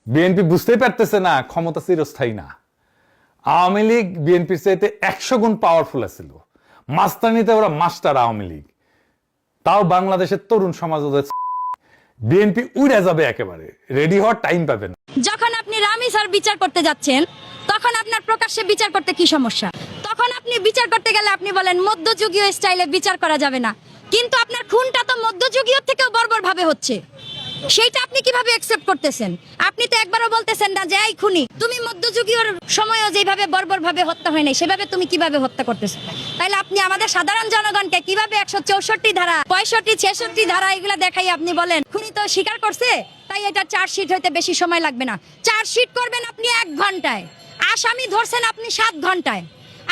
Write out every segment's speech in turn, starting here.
BNP বুঝতেই পারতেছে না ক্ষমতা চিরস্থায়ী না। আওয়ামী লীগ বিএনপির চাইতে 100 গুণ পাওয়ারফুল ছিল। মাস্তানিতে ওরা মাস্টার আওয়ামী লীগ। তাও বাংলাদেশের তরুণ সমাজ ওদের বিএনপি উড়ে যাবে, একেবারে রেডি হওয়ার টাইম পাবে না। যখন আপনি রামি স্যার বিচার করতে যাচ্ছেন, তখন আপনার প্রকাশ্যে বিচার করতে কি সমস্যা? তখন আপনি বিচার করতে গেলে আপনি বলেন মধ্যযুগীয় স্টাইলে বিচার করা যাবে না, কিন্তু আপনার খুনটা তো মধ্যযুগীয় থেকেও বর্বর ভাবে হচ্ছে। সেইটা আপনি কিভাবে অ্যাকসেপ্ট করতেছেন? আপনি তো একবারও বলতেছেন না যে এই খুনি, তুমি মধ্যযুগীয় সময়ও যেভাবে বর্বর ভাবে হত্যা হয় নাই সেভাবে তুমি কিভাবে হত্যা করতেছো? তাহলে আপনি আমাদের সাধারণ জনগণকে কিভাবে 164 ধারা, 65, 66 ধারা এগুলা দেখাই আপনি বলেন খুনি তো স্বীকার করছে, তাই এটা চার্জশিট হইতে বেশি সময় লাগবে না। চার্জশিট করবেন আপনি 1 ঘন্টায়, আসামি ধরছেন আপনি 7 ঘন্টায়,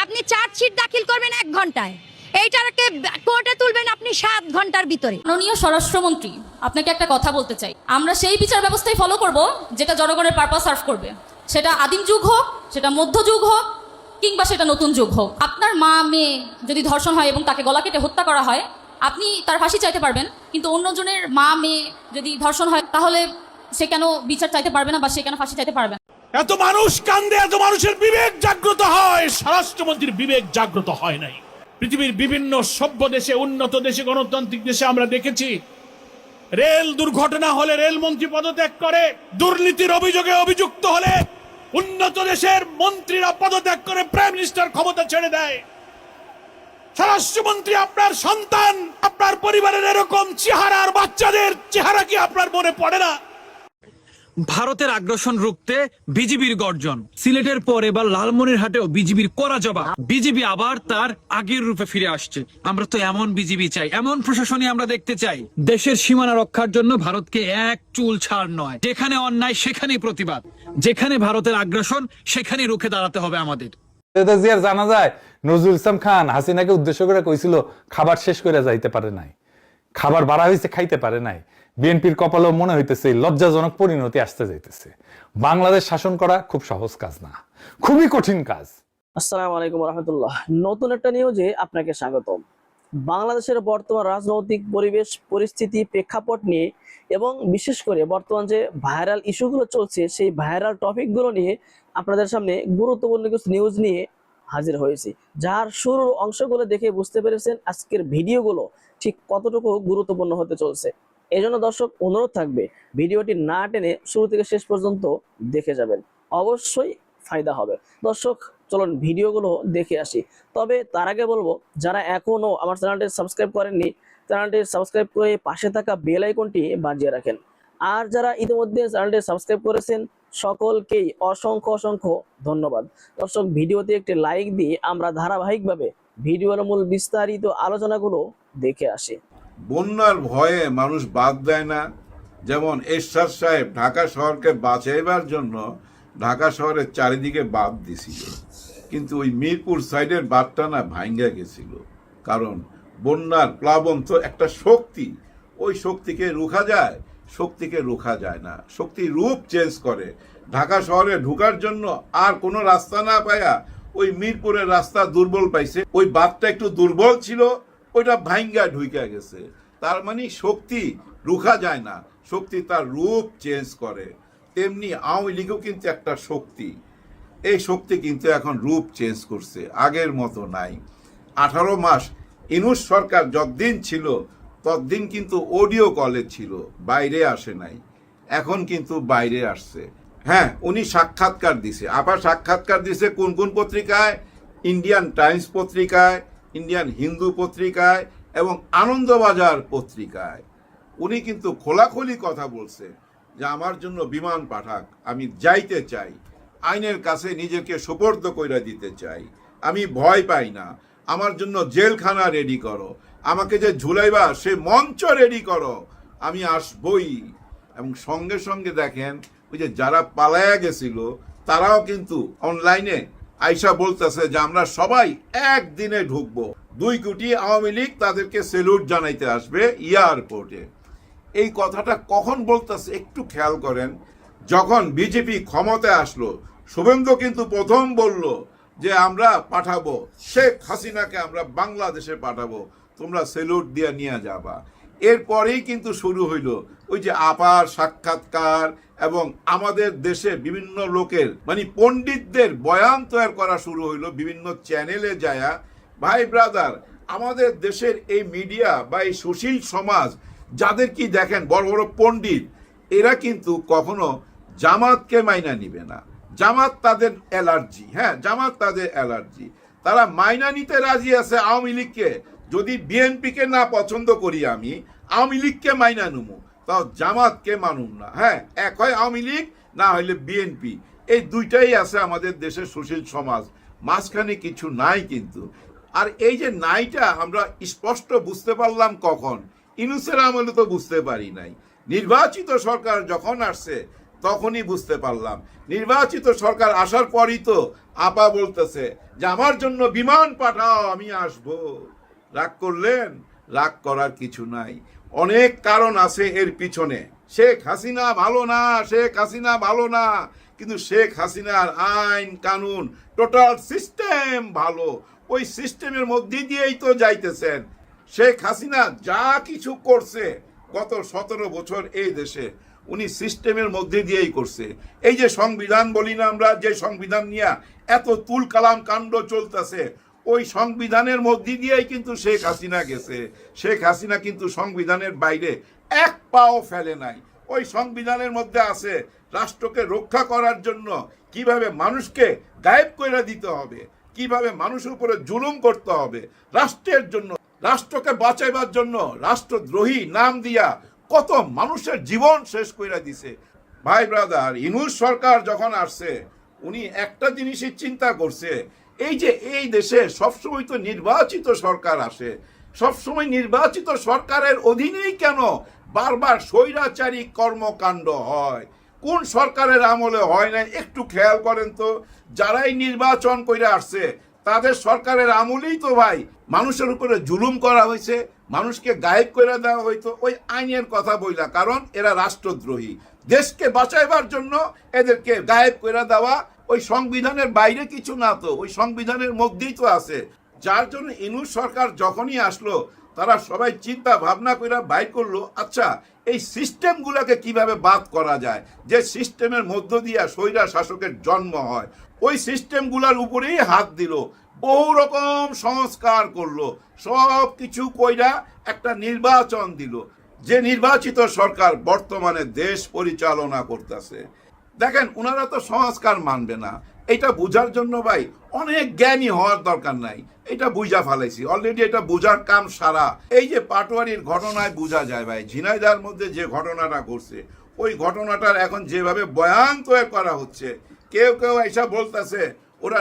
আপনি চার্জশিট দাখিল করবেন 1 ঘন্টায়, এইটাকে কোর্টে তুলবেন আপনি 7 ঘন্টার ভিতরে। মাননীয় স্বরাষ্ট্রমন্ত্রী, আপনাকে একটা কথা বলতে চাই। আমরা সেই বিচার ব্যবস্থায় ফলো করব যেটা জনগণের পারপাস সার্ভ করবে। সেটা আদিম যুগ হোক, সেটা মধ্যযুগ হোক, কিংবা সেটা নতুন যুগ হোক। আপনার মা মেয়ে যদি ধর্ষণ হয় এবং তাকে গলা কেটে হত্যা করা হয়, আপনি তার ফাঁসি চাইতে পারবেন, কিন্তু অন্যজনের মা মেয়ে যদি ধর্ষণ হয় তাহলে সে কেন বিচার চাইতে পারবে না বা সে কেন ফাঁসি চাইতে পারবে না? এত মানুষ কান্দে, এত মানুষের বিবেক জাগ্রত হয়, স্বরাষ্ট্রমন্ত্রীর বিবেক জাগ্রত হয় নাই। পৃথিবীর বিভিন্ন সভ্য দেশে, উন্নত দেশে, গণতান্ত্রিক দেশে আমরা দেখেছি রেল দুর্ঘটনা হলে রেলমন্ত্রী পদত্যাগ করে, দুর্নীতির অভিযোগে অভিযুক্ত হলে উন্নত দেশের মন্ত্রীরা পদত্যাগ করে প্রাইম মিনিস্টার ক্ষমতা ছেড়ে দেয়। স্বরাষ্ট্রমন্ত্রী আপনার সন্তান, আপনার পরিবারের এরকম চেহারার বাচ্চাদের চেহারা কি আপনার মনে পড়ে না? ভারতের আগ্রাসন রুখতে বিজিবির গর্জন। সিলেটের পর এবার লালমনিরহাটেও বিজিবির কড়া জবাব। বিজিবি আবার তার আগের রূপে ফিরে আসছে। আমরা তো এমন বিজিবি চাই, এমন প্রশাসনই আমরা দেখতে চাই। দেশের সীমানা রক্ষার জন্য ভারতকে এক চুল ছাড় নয়। যেখানে অন্যায় সেখানেই প্রতিবাদ, যেখানে ভারতের আগ্রাসন সেখানেই রুখে দাঁড়াতে হবে আমাদের। জিয়ার জানা যায় নজরুল ইসলাম খান হাসিনাকে উদ্দেশ্য করে কইছিল খাবার শেষ করে যাইতে পারে নাই, খাবার বাড়া হয়েছে খাইতে পারে নাই। বিএনপির কপালেও মনে হইতেছে লজ্জাজনক পরিণতি আসতে যাইতেছে। বাংলাদেশ শাসন করা খুব সহজ কাজ না, খুবই কঠিন কাজ। আসসালামু আলাইকুম রহমতুল্লাহ। নতুন একটা নিউজে আপনাকে স্বাগতম। বাংলাদেশের বর্তমান রাজনৈতিক পরিবেশ পরিস্থিতি প্রেক্ষাপট নিয়ে এবং বিশেষ করে বর্তমান যে ভাইরাল ইস্যুগুলো চলছে সেই ভাইরাল টপিকগুলো নিয়ে আপনাদের সামনে গুরুত্বপূর্ণ কিছু নিউজ নিয়ে হাজির হয়েছি, যার শুরুর অংশগুলো দেখে বুঝতে পেরেছেন আজকের ভিডিওগুলো ঠিক কতটুকু গুরুত্বপূর্ণ হতে চলছে। এই জন্য দর্শক অনুরোধ থাকবে ভিডিওটি না টেনে শুরু থেকে শেষ পর্যন্ত দেখে যাবেন, অবশ্যই ফায়দা হবে। দর্শক চলুন ভিডিওগুলো দেখে আসি। তবে তার আগে বলবো, যারা এখনো আমার চ্যানেলটি সাবস্ক্রাইব করেননি, চ্যানেলটি সাবস্ক্রাইব করে পাশে থাকা বেল আইকনটি বাজিয়ে রাখেন। আর যারা ইতিমধ্যে চ্যানেলটি সাবস্ক্রাইব করেছেন সকলকেই অসংখ্য অসংখ্য ধন্যবাদ। দর্শক ভিডিওতে একটি লাইক দিয়ে আমরা ধারাবাহিকভাবে ভিডিওর মূল বিস্তারিত আলোচনাগুলো দেখে আসি। বন্যার ভয়ে মানুষ বাদ দেয় না। যেমন এরশাদ সাহেব ঢাকা শহরকে বাঁচাইবার জন্য ঢাকা শহরের চারিদিকে বাঁধ দিছিল, কিন্তু ওই মিরপুর সাইডের বাঁধটা না ভাঙ্গা গেছিল। কারণ বন্যার প্লাবন তো একটা শক্তি, ওই শক্তিকে রুখা যায়, শক্তিকে রুখা যায় না। শক্তি রূপ চেঞ্জ করে। ঢাকা শহরে ঢুকার জন্য আর কোনো রাস্তা না পায়া ওই মিরপুরের রাস্তা দুর্বল পাইছে, ওই বাঁধটা একটু দুর্বল ছিল, ওইটা ভাঙ্গা ঢুইকা গেছে। তার মানে শক্তি রুখা যায় না, শক্তি তার রূপ চেঞ্জ করে। তেমনি আওয়ামী লীগও কিন্তু একটা শক্তি, এই শক্তি কিন্তু এখন রূপ চেঞ্জ করছে, আগের মতো নাই। 18 মাস ইনুস সরকার যতদিন ছিল ততদিন কিন্তু অডিও কলে ছিল, বাইরে আসে নাই। এখন কিন্তু বাইরে আসছে। হ্যাঁ, উনি সাক্ষাৎকার দিছে, আবার সাক্ষাৎকার দিছে কোন কোন পত্রিকায়? ইন্ডিয়ান টাইমস পত্রিকায়, ইন্ডিয়ান হিন্দু পত্রিকায় এবং আনন্দবাজার পত্রিকায়। উনি কিন্তু খোলাখুলি কথা বলছে যে আমার জন্য বিমান পাঠাক, আমি যাইতে চাই, আইনের কাছে নিজেকে সুপর্দ কইরা দিতে চাই, আমি ভয় পাই না, আমার জন্য জেলখানা রেডি করো, আমাকে যে ঝুলাইবা সে মঞ্চ রেডি করো, আমি আসবই। এবং সঙ্গে সঙ্গে দেখেন ওই যে যারা পালায়া গেছিল তারাও কিন্তু অনলাইনে আইসা বলতেছে যে আমরা সবাই একদিনে ঢুকবো। 2 কোটি আওয়ামী লীগ তাদেরকে সেলুট জানাইতে আসবে এয়ারপোর্টে। এই কথাটা কখন বলতেছে একটু খেয়াল করেন। যখন বিজেপি ক্ষমতায় আসলো, শুভেন্দু কিন্তু প্রথম বলল যে আমরা পাঠাবো শেখ হাসিনাকে, আমরা বাংলাদেশে পাঠাবো, তোমরা সেলুট দিয়ে নিয়ে যাবা। এরপরেই কিন্তু শুরু হইল ওই যে আপার সাক্ষাৎকার এবং আমাদের দেশে বিভিন্ন লোকের মানে পণ্ডিতদের বয়ান তৈরি করা শুরু হইল বিভিন্ন চ্যানেলে যায়া। ভাই ব্রাদার, আমাদের দেশের এই মিডিয়া বা এই সুশীল সমাজ যাদের কি দেখেন বড় বড় পণ্ডিত, এরা কিন্তু কখনো জামাতকে মাইনা নিবে না। জামাত তাদের অ্যালার্জি, হ্যাঁ জামাত তাদের অ্যালার্জি। তারা মাইনা নিতে রাজি আছে আওয়ামী লীগকে। যদি বিএনপিকে না পছন্দ করি আমি, আওয়ামী লীগকে মাইনা নেবো, তাও জামাতকে মানুম না। হ্যাঁ, এক হয় আওয়ামী লীগ, না হইলে বিএনপি। এই দুইটাই আছে আমাদের দেশের সুশীল সমাজ, মাঝখানে কিছু নাই কিন্তু। আর এই যে নাইটা আমরা স্পষ্ট বুঝতে পারলাম কখন? ইউনূসের আমলে তো বুঝতে পারি নাই। নির্বাচিত সরকার যখন আসছে তখনই বুঝতে পারলাম। নির্বাচিত সরকার আসার পরই তো আপা বলতেছে যে আমার জন্য বিমান পাঠাও, আমি আসবো। রাগ করলেন? রাগ করার কিছু নাই, অনেক কারণ আছে এর পিছনে। শেখ হাসিনা ভালো না, শেখ হাসিনা ভালো না, কিন্তু শেখ হাসিনার আইন কানুন টোটাল সিস্টেম ভালো। ওই সিস্টেমের মধ্যে দিয়েই তো যাইতেছেন। শেখ হাসিনা যা কিছু করছে গত 17 বছর এই দেশে, উনি সিস্টেমের মধ্যে দিয়েই করছে। এই যে সংবিধান বলি না আমরা, যে সংবিধান নিয়ে এত তুল কালাম কাণ্ড চলতেছে, ওই সংবিধানের মধ্যে দিয়েই কিন্তু শেখ হাসিনা গেছে। শেখ হাসিনা কিন্তু সংবিধানের বাইরে এক পাও ফেলে নাই। ওই সংবিধানের মধ্যে আছে রাষ্ট্রকে রক্ষা করার জন্য কিভাবে মানুষকে গায়েব করে দিতে হবে, কিভাবে মানুষের উপরে জুলুম করতে হবে, রাষ্ট্রের জন্য, রাষ্ট্রকে বাঁচাইবার জন্য রাষ্ট্রদ্রোহী নাম দিয়া কত মানুষের জীবন শেষ করে দিছে। ভাই ব্রাদার, ইউনূস সরকার যখন আসছে উনি একটা জিনিসই চিন্তা করছে, এই যে এই দেশে সবসময় তো নির্বাচিত সরকার আসে, সবসময় নির্বাচিত সরকারের অধীনেই কেন বারবার স্বৈরাচারী কর্মকাণ্ড হয়? কোন সরকারের আমলে হয় না একটু খেয়াল করেন তো। যারাই নির্বাচন করে আসছে তাদের সরকারের আমলেই তো ভাই মানুষের উপরে জুলুম করা হয়েছে, মানুষকে গায়েব করে দেওয়া হইতো ওই আইনের কথা বইলা, কারণ এরা রাষ্ট্রদ্রোহী। দেশকে বাঁচাইবার জন্য এদেরকে গায়েব করে দেওয়া, ওই সংবিধানের বাইরে কিছু না তো, ওই সংবিধানের মধ্যেই তো আছে। যার জন্য ইউনূস সরকার যখনই আসলো তারা সবাই চিন্তা ভাবনা করে বাইর করলো, আচ্ছা এই সিস্টেমগুলোকে কিভাবে বাদ করা যায়, যে সিস্টেমের মধ্য দিয়ে স্বৈরা শাসকের জন্ম হয়। ওই সিস্টেমগুলোর উপরেই হাত দিল, বহু রকম সংস্কার করলো, সব কিছু কইরা একটা নির্বাচন দিল। যে নির্বাচিত সরকার বর্তমানে দেশ পরিচালনা করতেছে, দেখেন ওনারা তো সংস্কার মানবে না। এটা বোঝার জন্য ভাই অনেক জ্ঞানী হওয়ার দরকার নাই, এটা বুঝা ফেলাইছি অলরেডি, এটা বোঝার কাম সারা। এই যে পাটোয়ারির ঘটনায় বোঝা যায় ভাই, ঝিনাইদহের মধ্যে যে ঘটনাটা ঘটছে, ওই ঘটনাটার এখন যেভাবে বয়ান তৈরি করা হচ্ছে, কেউ কেউ এসব বলতেছে ওরা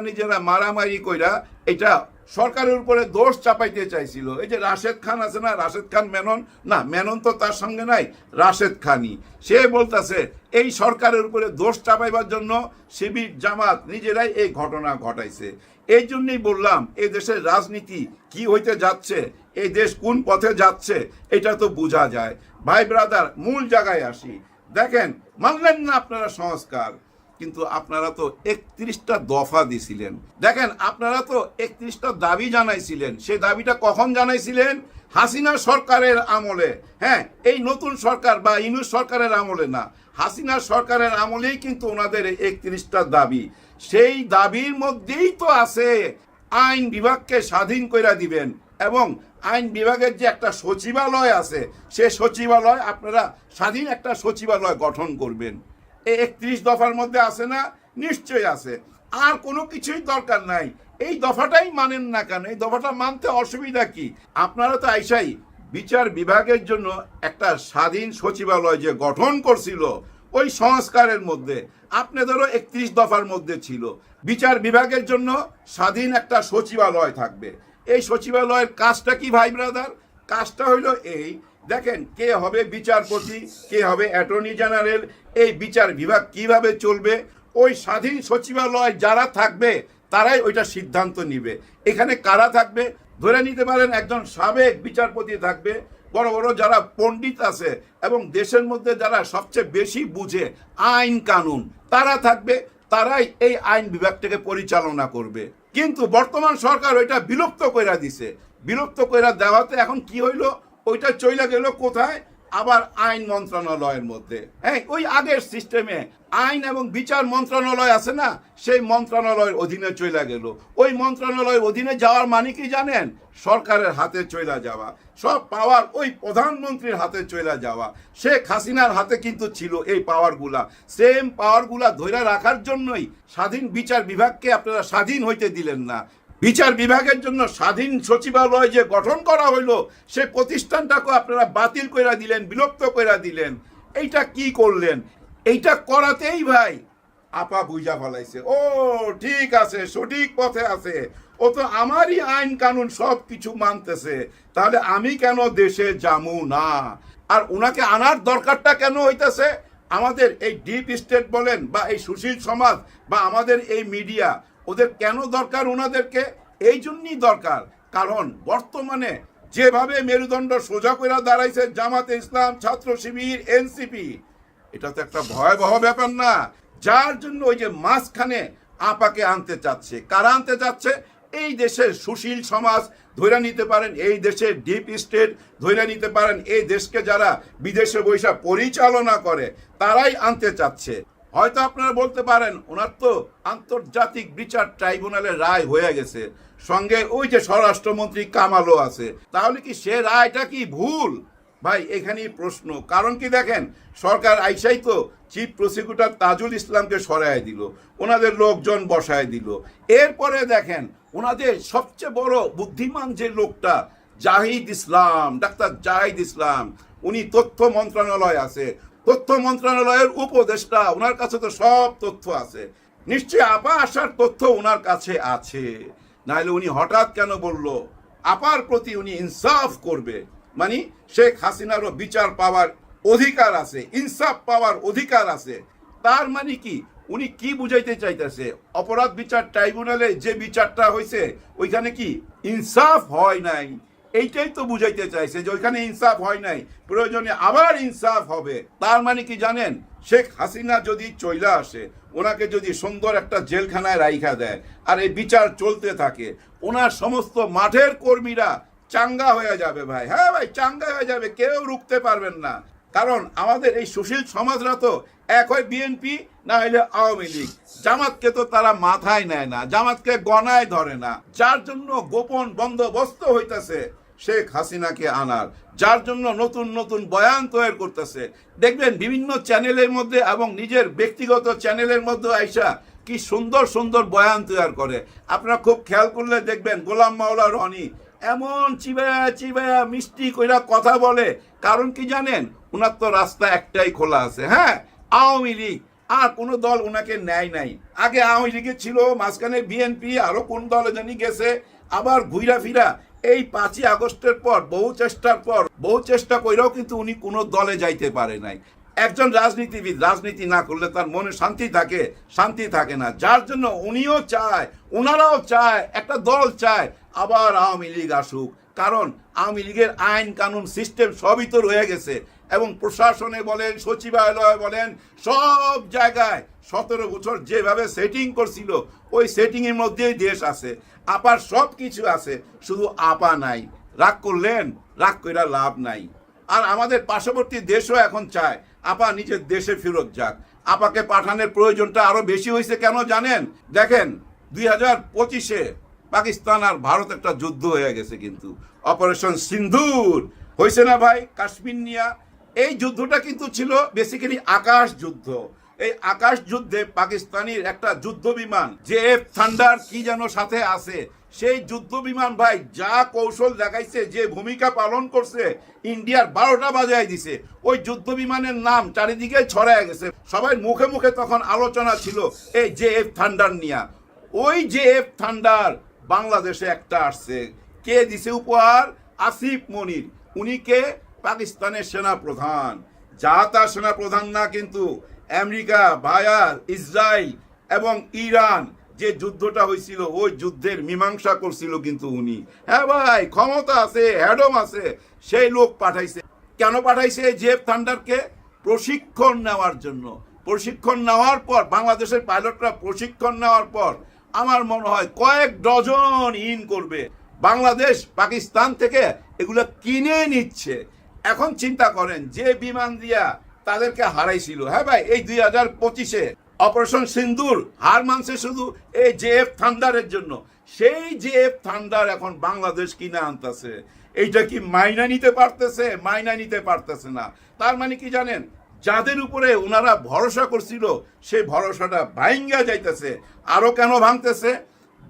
নিজেরা মারামারি কইরা এটা সরকারের উপরে দোষ চাপাইতে চাইছিল। এই যে রাশেদ খান আছে না, রাশেদ খান মেনন, না মেনন তো তার সঙ্গে নাই, রাশেদ খানই, সে বলতেছে এই সরকারের উপরে দোষ চাপাইবার জন্য শিবির জামাত নিজেরাই এই ঘটনা ঘটাইছে। এই জন্যই বললাম এই দেশের রাজনীতি কি হইতে যাচ্ছে, এই দেশ কোন পথে যাচ্ছে এটা তো বোঝা যায়। ভাই ব্রাদার, মূল জায়গায় আসি। দেখেন, মানলেন না আপনারা সংস্কার, কিন্তু আপনারা তো 31টা দফা দিছিলেন। দেখেন, আপনারা তো 31টা দাবি জানাইছিলেন। সেই দাবিটা কখন জানাইছিলেন? হাসিনা সরকারের আমলে। হ্যাঁ, এই নতুন সরকার বা ইউনূস সরকারের আমলে না, হাসিনা সরকারের আমলেই কিন্তু ওনাদের 31টা দাবি। সেই দাবির মধ্যেই তো আছে আইন বিভাগকে স্বাধীন করে দিবেন, এবং আইন বিভাগের যে একটা সচিবালয় আছে, সে সচিবালয় আপনারা স্বাধীন একটা সচিবালয় গঠন করবেন। এই 31 দফার মধ্যে আছে না? নিশ্চয়ই আছে। আর কোনো কিছুই দরকার নাই। এই দফাটাই মানেন না কেন? এই দফাটা মানতে অসুবিধা কি? আপনারা তো আইসাই বিচার বিভাগের জন্য একটা স্বাধীন সচিবালয় যে গঠন করছিল, ওই সংস্কারের মধ্যে আপনাদেরও 31 দফার মধ্যে ছিল বিচার বিভাগের জন্য স্বাধীন একটা সচিবালয় থাকবে। এই সচিবালয়ের কাজটা কি ভাই ব্রাদার? কাজটা হইলো এই, দেখেন কে হবে বিচারপতি, কে হবে অ্যাটর্নি জেনারেল, এই বিচার বিভাগ কিভাবে চলবে, ওই স্বাধীন সচিবালয় যারা থাকবে তারাই ওইটা সিদ্ধান্ত নিবে। এখানে কারা থাকবে? ধরে নিতে পারেন একজন সাবেক বিচারপতি থাকবে, বড় বড় যারা পণ্ডিত আছে এবং দেশের মধ্যে যারা সবচেয়ে বেশি বুঝে আইন কানুন, তারা থাকবে, তারাই এই আইন বিভাগটাকে পরিচালনা করবে। কিন্তু বর্তমান সরকার ওইটা বিলুপ্ত করে দিছে। বিলুপ্ত করে দেওয়াতে এখন কি হইল? ওইটা চইলা গেল কোথায়? আবার আইন মন্ত্রণালয়ের মধ্যে। হ্যাঁ, ওই আগের সিস্টেমে আইন এবং বিচার মন্ত্রণালয় আছে না, সেই মন্ত্রণালয়ের অধীনে চইলা গেল। ওই মন্ত্রণালয়ের অধীনে যাওয়ার মানে কি জানেন? সরকারের হাতে চইলা যাওয়া, সব পাওয়ার ওই প্রধানমন্ত্রীর হাতে চইলা যাওয়া। শেখ হাসিনার হাতে কিন্তু ছিল এই পাওয়ারগুলা। সেম পাওয়ারগুলা ধরে রাখার জন্যই স্বাধীন বিচার বিভাগকে আপনারা স্বাধীন হইতে দিলেন না। বিচার বিভাগের জন্য স্বাধীন সচিবালয় যে গঠন করা হইলো, সেই প্রতিষ্ঠানটাকে আপনারা বাতিল করে দিলেন, বিলুপ্ত করে দিলেন। এইটা কি করলেন? এইটা করাতেই ভাই আপা বুঝা ফেলাইছে, ও ঠিক আছে, সঠিক পথে আছে, ও তো আমারই আইন কানুন সব কিছু মানতেছে, তাহলে আমি কেন দেশে যামু না? আর ওনাকে আনার দরকারটা কেন হইতেছে? আমাদের এই ডিপ স্টেট বলেন বা এই সুশীল সমাজ বা আমাদের এই মিডিয়া, ওদের কেন দরকার ওনাদেরকে? এই জন্যই দরকার, কারণ বর্তমানে যেভাবে মেরুদণ্ড সোজা করে দাঁড়াইছে জামাতে ইসলাম, ছাত্র শিবির, এনসিপি, এটা তো একটা ভয়াবহ ব্যাপার না? যার জন্য ওই যে মাঝখানে আপাকে আনতে চাচ্ছে। কারা আনতে চাচ্ছে? এই দেশের সুশীল সমাজ ধরে নিতে পারেন, এই দেশের ডিপ স্টেট ধরে নিতে পারেন, এই দেশকে যারা বিদেশে বৈশা পরিচালনা করে তারাই আনতে চাচ্ছে। হয়তো আপনারা বলতে পারেন ওনার তো আন্তর্জাতিক বিচার ট্রাইব্যুনালের রায় হয়ে গেছে, সঙ্গে ওই যে স্বরাষ্ট্রমন্ত্রী কামালও আছে, তাহলে কি সে রায়টা কি ভুল? ভাই এখানেই প্রশ্ন। কারণ কি দেখেন, সরকার আইসাই তো চিফ প্রসিকিউটর তাজুল ইসলামকে সরায় দিল, ওনাদের লোকজন বসায় দিল। এরপরে দেখেন ওনাদের সবচেয়ে বড় বুদ্ধিমান যে লোকটা জাহিদ ইসলাম, ডাক্তার জাহিদ ইসলাম, উনি তথ্য মন্ত্রণালয় আছে, তথ্য মন্ত্রণালয়ের উপদেষ্টা, ওনার কাছে তো সব তথ্য আছে। নিশ্চয়ই আপা আসার তথ্য ওনার কাছে আছে, নাহলে উনি হঠাৎ কেন বলল আপার প্রতি উনি ইনসাফ করবে? মানে শেখ হাসিনারও বিচার পাওয়ার অধিকার আছে, ইনসাফ পাওয়ার অধিকার আছে। তার মানে কি উনি কি বুঝাইতে চাইতেছে? অপরাধ বিচার ট্রাইব্যুনালে যে বিচারটা হয়েছে ওইখানে কি ইনসাফ হয় নাই? এইটাই তো বুঝাইতে চাইছে যে ওইখানে ইনসাফ হয় নাই, প্রয়োজনে আবার ইনসাফ হবে। তার মানে কি জানেন, শেখ হাসিনা যদি চইলা আসে, ওনাকে যদি সুন্দর একটা জেলখানায় রাইখা দেয় আর এই বিচার চলতে থাকে, ওনার সমস্ত মাঠের কর্মীরা চাঙ্গা হয়ে যাবে ভাই। হ্যাঁ ভাই, চাঙ্গা হয়ে যাবে, কেউ রুখতে পারবেন না। কারণ আমাদের এই সুশীল সমাজরা তো এক হয় বিএনপি, না হলে আওয়ামী লীগ। জামাতকে তো তারা মাথায় নেয় না, জামাতকে গণায় ধরে না। যার জন্য গোপন বন্দোবস্ত হইতেছে শেখ হাসিনাকে আনার, যার জন্য নতুন নতুন বয়ান তৈরি করতেছে। দেখবেন বিভিন্ন চ্যানেলের মধ্যে এবং নিজের ব্যক্তিগত চ্যানেলের মধ্যে আইসা কি সুন্দর সুন্দর বয়ান তৈরি করে। আপনারা খুব খেয়াল করলে দেখবেন গোলাম মাওলা রনি এমন চিবায়া চিবায়া মিষ্টি কইরা কথা বলে। কারণ কি জানেন, ওনার তো রাস্তা একটাই খোলা আছে। হ্যাঁ, আওয়ামী লীগ আর কোনো দল ওনাকে নেয় নাই। আগে আওয়ামী লীগে ছিল, মাঝখানে বিএনপি, আরো কোন দলে জানি গেছে, আবার ঘুরা ফিরা এই 5ই আগস্টের পর বহু চেষ্টা কইরাও কিন্তু উনি কোনো দলে যাইতে পারে নাই। একজন রাজনীতিবিদ রাজনীতি না করলে তার মনে শান্তি থাকে না। যার জন্য উনিও চায়, ওনারাও চায়, একটা দল চায় আবার আওয়ামী লীগ আসুক। কারণ আওয়ামী লীগের আইন কানুন সিস্টেম সবই তো রয়ে গেছে, এবং প্রশাসনে বলেন, সচিবালয় বলেন, সব জায়গায় 17 বছর যেভাবে সেটিং করছিল ওই সেটিং এর মধ্যেই দেশ আছে। আপার সব কিছু আছে, শুধু আপা নাই। রাগ করলেন, রাগ কইরা লাভ নাই। আর আমাদের পার্শ্ববর্তী দেশও এখন চায় আপা নিজের দেশে ফেরত যাক। আপাকে পাঠানোর প্রয়োজনটা আরো বেশি হয়েছে কেন জানেন? দেখেন 2025-এ পাকিস্তান আর ভারত একটা যুদ্ধ হয়ে গেছে, কিন্তু অপারেশন সিন্দুর হয়েছে না ভাই, কাশ্মীর নিয়ে। এই যুদ্ধটা কিন্তু ছিল বেসিক্যালি আকাশ যুদ্ধ। এই আকাশ যুদ্ধে পাকিস্তানির একটা যুদ্ধ বিমান জেএফ থান্ডার কি যেন সাথে আছে, সেই যুদ্ধ বিমান ভাই যা কৌশল দেখাইছে, যে ভূমিকা পালন করছে, ইন্ডিয়ার 12টা বাজায় দিছে। ওই যুদ্ধ বিমানের নাম চারিদিকে ছড়ায় গেছে, সবাই মুখে মুখে তখন আলোচনা ছিল এই জেএফ থান্ডার নিয়ে। ওই জেএফ থান্ডার বাংলাদেশে একটা আসছে, কে দিছে উপহার? আসিফ মনির। উনি কে? পাকিস্তানের সেনা প্রধান। যা তার সেনা প্রধান না, কিন্তু আমেরিকা, ভায়ার, ইসরায়েল এবং ইরান যে যুদ্ধটা হয়েছিল ওই যুদ্ধের মীমাংসা করছিল কিন্তু উনি। হ্যাঁ ভাই, ক্ষমতা আছে, হ্যাডম আছে, সেই লোক পাঠাইছে। কেন পাঠাইছে জেএফ থান্ডারকে? প্রশিক্ষণ নেওয়ার জন্য। প্রশিক্ষণ নেওয়ার পর বাংলাদেশের পাইলটরা প্রশিক্ষণ নেওয়ার পর আমার মনে হয় কয়েক ডজন ইন করবে বাংলাদেশ পাকিস্তান থেকে এগুলো কিনে নিচ্ছে। এখন চিন্তা করেন, যে বিমান দিয়া তাদেরকে হারাইছিল, হ্যাঁ ভাই, এই 2025-এ অপারেশন সিন্দুর হার মানছে শুধু এই জেএফ থান্ডারের জন্য। সেই জেএফ থান্ডার এখন বাংলাদেশ কিনে আনতেছে। এইটা কি মাইনা নিতে পারতেছে? মাইনা নিতে পারতেছে না। তার মানে কি জানেন, যাদের উপরে ওনারা ভরসা করছিল সেই ভরসাটা ভাঙ্গা যাইতেছে। আরো কেন ভাঙতেছে?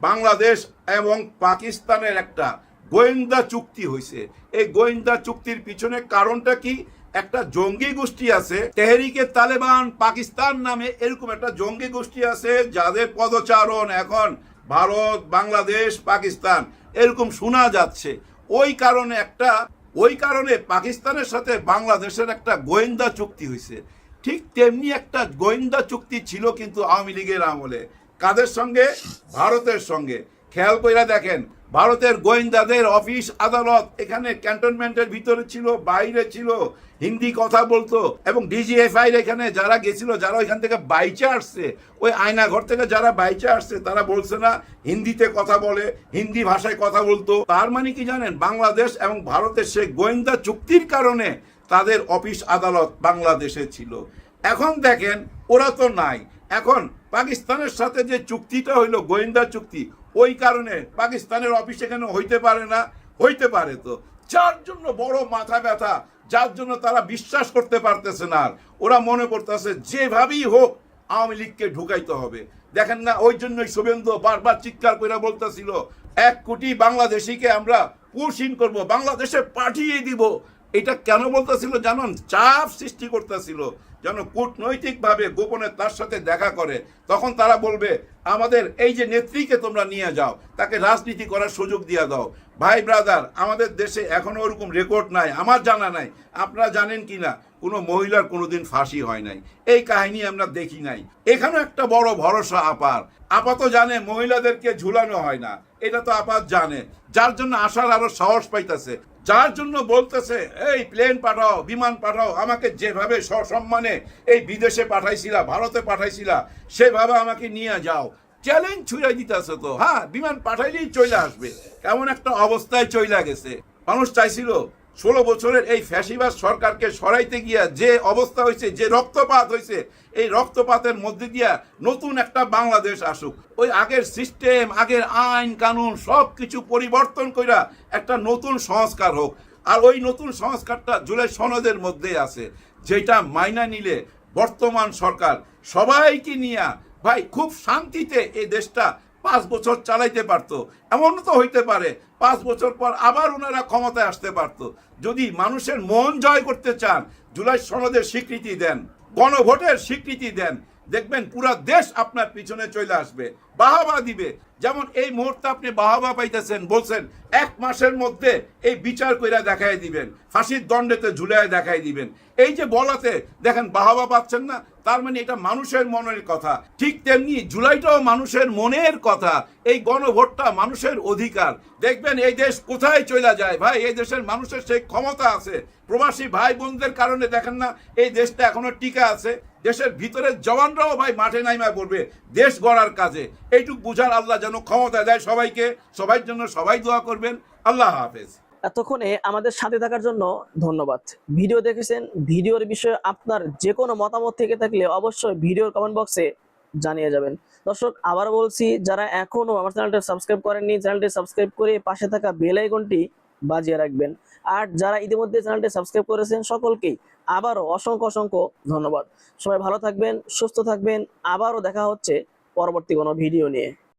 বাংলাদেশ এবং পাকিস্তানের একটা গোয়েন্দা চুক্তি হয়েছে। এই গোয়েন্দা চুক্তির পিছনে কারণটা কি? একটা জঙ্গি গোষ্ঠী আছে, তেহরিকে তালেবান পাকিস্তান নামে, এরকম একটা জঙ্গি গোষ্ঠী আছে যাদের পদচারণ এখন ভারত, বাংলাদেশ, পাকিস্তান এরকম শোনা যাচ্ছে। ওই কারণে পাকিস্তানের সাথে বাংলাদেশের একটা গোয়েন্দা চুক্তি হয়েছে। ঠিক তেমনি একটা গোয়েন্দা চুক্তি ছিল কিন্তু আওয়ামী লীগের আমলে। কাদের সঙ্গে? ভারতের সঙ্গে। খেয়াল কইরা দেখেন, ভারতের গোয়েন্দাদের অফিস আদালত এখানে ক্যান্টনমেন্টের ভিতরে ছিল, বাইরে ছিল, হিন্দি কথা বলতো। এবং ডিজিএফআই এখানে যারা গেছিল, যারা ওইখান থেকে বাইচে আসছে, ওই আয়নাঘর থেকে যারা বাইচে আসছে, তারা বলছে না হিন্দিতে কথা বলে, হিন্দি ভাষায় কথা বলতো। তার মানে কি জানেন, বাংলাদেশ এবং ভারতের সেই গোয়েন্দা চুক্তির কারণে তাদের অফিস আদালত বাংলাদেশে ছিল। এখন দেখেন ওরা তো নাই। এখন পাকিস্তানের সাথে যে চুক্তিটা হইলো গোয়েন্দা চুক্তি, ওই কারণে পাকিস্তানের অফিস এখানে হইতে পারে না। হইতে পারে তো, যার জন্য বড় মাথা ব্যথা, যার জন্য তারা বিশ্বাস করতে পারতেছে না। আর ওরা মনে করতেছে যেভাবেই হোক আওয়ামী লীগকে ঢুকাইতে হবে। দেখেন না, ওই জন্যই শুভেন্দু বারবার চিৎকার করে বলতেছিল 1 কোটি বাংলাদেশিকে আমরা পুশিন করব, বাংলাদেশে পাঠিয়ে দিব। এটা কেন বলতেছিল জানেন? চাপ সৃষ্টি করতেছিল যেন কূটনৈতিকভাবে গোপনে তার সাথে দেখা করে। তখন তারা বলবে আমাদের এই যে নেত্রীকে তোমরা নিয়ে যাও, তাকে রাজনীতি করার সুযোগ দিয়ে দাও। ভাই ব্রাদার, আমাদের দেশে এখনো ওরকম রেকর্ড নাই, আমার জানা নাই। আপনারা জানেন কি না, কোনো মহিলার কোনোদিন ফাঁসি হয় নাই, এই কাহিনী আমরা দেখি নাই। এখানেও একটা বড় ভরসা আপা তো জানে মহিলাদেরকে ঝুলানো হয় না, এটা তো আপা জানে, যার জন্য আসার আরো সাহস পাইতেছে, যার জন্য বলতেছে এই প্লেন পাঠাও, বিমান পাঠাও, আমাকে যেভাবে সসম্মানে এই বিদেশে পাঠাইছিলা, ভারতে পাঠাইছিলা, সেভাবে আমাকে নিয়ে যাও। চ্যালেঞ্জ ছুঁড়ে দিতেছে তো, হ্যাঁ বিমান পাঠাইলেই চলে আসবে, কেমন একটা অবস্থায় চলে গেছে। মানুষ চাইছিল 16 বছরের এই ফ্যাসিবাদ সরকারকে সরাইতে গিয়া যে অবস্থা হয়েছে, যে রক্তপাত হয়েছে, এই রক্তপাতের মধ্যে দিয়া নতুন একটা বাংলাদেশ আসুক। ওই আগের সিস্টেম, আগের আইন কানুন সব কিছু পরিবর্তন কইরা একটা নতুন সংস্কার হোক। আর ওই নতুন সংস্কারটা জুলাই সনদের মধ্যে আছে, যেটা মাইনা নিলে বর্তমান সরকার সবাইকে নিয়ে ভাই খুব শান্তিতে এই দেশটা 5 বছর চালাইতে পারতো। এমন তো হইতে পারে 5 বছর পর আবার ওনারা ক্ষমতায় আসতে পারতো। যদি মানুষের মন জয় করতে চান, জুলাই সনদের স্বীকৃতি দেন, গণভোটের স্বীকৃতি দেন, দেখবেন পুরা দেশ আপনার পিছনে চলে আসবে, বাহাবা দিবে। যেমন এই মুহূর্তে আপনি বাহাবা পাইতেছেন, বলছেন 1 মাসের মধ্যে এই বিচার কইরা দেখাই দিবেন, ফাঁসির দণ্ডেতে ঝুলাই দেখাই দিবেন। এই যে বলাতে দেখেন বাহাবা পাচ্ছেন না, তার মানে এটা মানুষের মনের কথা। ঠিক তেমনি জুলাইটাও মানুষের মনের কথা, এই গণভোটটা মানুষের অধিকার। দেখবেন এই দেশ কোথায় চলে যায় ভাই, এই দেশের মানুষের সেই ক্ষমতা আছে। প্রবাসী ভাই বোনদের কারণে দেখেন না এই দেশটা এখনো টিকা আছে। দেশের ভিতরের জওয়ানরাও ভাই মাঠে নাইমা পড়বে দেশ গড়ার কাজে। এইটুক বুঝার আল্লাহ যেন ক্ষমতা দেয় সবাইকে। সবার জন্য সবাই দোয়া করবেন। আল্লাহ হাফেজ। এতক্ষণে আমাদের সাথে থাকার জন্য ধন্যবাদ। ভিডিও দেখেছেন, ভিডিওর বিষয়ে আপনার যে কোনো মতামত থেকে থাকলে অবশ্যই ভিডিওর কমেন্ট বক্সে জানিয়ে যাবেন। দর্শক আবার বলছি, যারা এখনো আমার চ্যানেলটি সাবস্ক্রাইব করেননি, চ্যানেলটি সাবস্ক্রাইব করে পাশে থাকা বেল আইকনটি বাজিয়ে রাখবেন। আর যারা ইতিমধ্যে চ্যানেলটি সাবস্ক্রাইব করেছেন সকলকেই আবারও অসংখ্য ধন্যবাদ। সবাই ভালো থাকবেন, সুস্থ থাকবেন। আবারও দেখা হচ্ছে পরবর্তী কোনো ভিডিও নিয়ে।